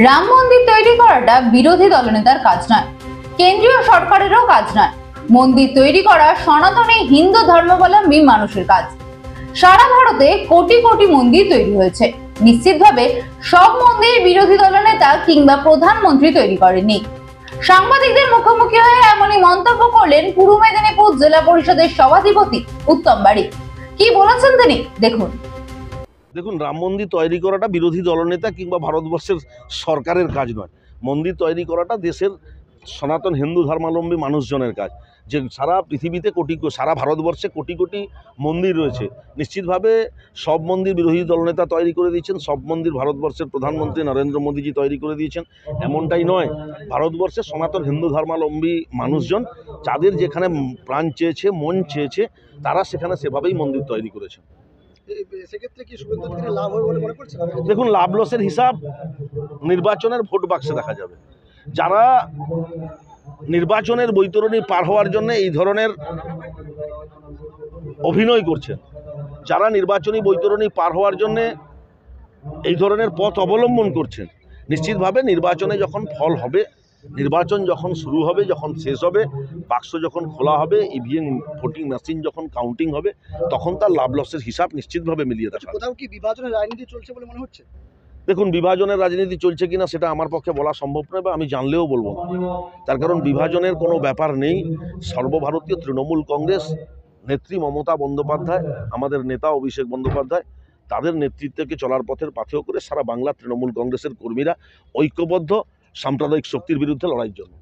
রাম মন্দির তৈরি করাটা বিরোধী দলনেতার কাজ নয়, কেন্দ্রীয় সরকারেরও কাজ নয়। মন্দির তৈরি করা সনাতনী হিন্দু ধর্মাবলম্বী মানুষের কাজ। সারা ভারতে কোটি কোটি মন্দির তৈরি হয়েছে। নিশ্চিতভাবে সব মন্দির বিরোধী দলনেতা কিংবা প্রধানমন্ত্রী তৈরি করেননি। সাংবাদিকদের মুখোমুখি হয়ে এমনই মন্তব্য করলেন পূর্ব মেদিনীপুর জেলা পরিষদের সভাধিপতি উত্তম বারিক। কি বলেছেন তিনি দেখুন। দেখুন, রাম মন্দির তৈরি করাটা বিরোধী দলনেতা কিংবা ভারতবর্ষের সরকারের কাজ নয়। মন্দির তৈরি করাটা দেশের সনাতন হিন্দু ধর্মাবলম্বী মানুষজনের কাজ। যে সারা পৃথিবীতে সারা ভারতবর্ষে কোটি কোটি মন্দির রয়েছে, নিশ্চিতভাবে সব মন্দির বিরোধী দলনেতা তৈরি করে দিয়েছেন, সব মন্দির ভারতবর্ষের প্রধানমন্ত্রী নরেন্দ্র মোদীজি তৈরি করে দিয়েছেন, এমনটাই নয়। ভারতবর্ষের সনাতন হিন্দু ধর্মাবলম্বী মানুষজন যাদের যেখানে প্রাণ চেয়েছে, মন চেয়েছে, তারা সেখানে সেভাবেই মন্দির তৈরি করেছেন। দেখুন, লাভ লসের হিসাব নির্বাচনের ভোট বাক্সে দেখা যাবে। যারা নির্বাচনের বৈতরণী পার হওয়ার জন্য এই ধরনের অভিনয় করছেন, যারা নির্বাচনী বৈতরণী পার হওয়ার জন্য এই ধরনের পথ অবলম্বন করছেন, নিশ্চিতভাবে নির্বাচনে যখন ফল হবে, নির্বাচন যখন শুরু হবে, যখন শেষ হবে, বাক্স যখন খোলা হবে, ইভিএম ভোটিং মেশিন যখন কাউন্টিং হবে, তখন তার লাভ লসের হিসাব নিশ্চিতভাবে মিলিয়ে দেখা যাবে। কোথাও কি বিভাজনের রাজনীতি চলছে বলে মনে হচ্ছে? দেখুন, বিভাজনের রাজনীতি চলছে কিনা সেটা আমার পক্ষে বলা সম্ভব নয়, বা আমি জানলেও বলবো না। তার কারণ বিভাজনের কোনো ব্যাপার নেই। সর্বভারতীয় তৃণমূল কংগ্রেস নেত্রী মমতা বন্দ্যোপাধ্যায়, আমাদের নেতা অভিষেক বন্দ্যোপাধ্যায়, তাদের নেতৃত্বকে চলার পথের পাথেয় করে সারা বাংলা তৃণমূল কংগ্রেসের কর্মীরা ঐক্যবদ্ধ সাম্প্রদায়িক শক্তির বিরুদ্ধে লড়াইয়ের জন্য।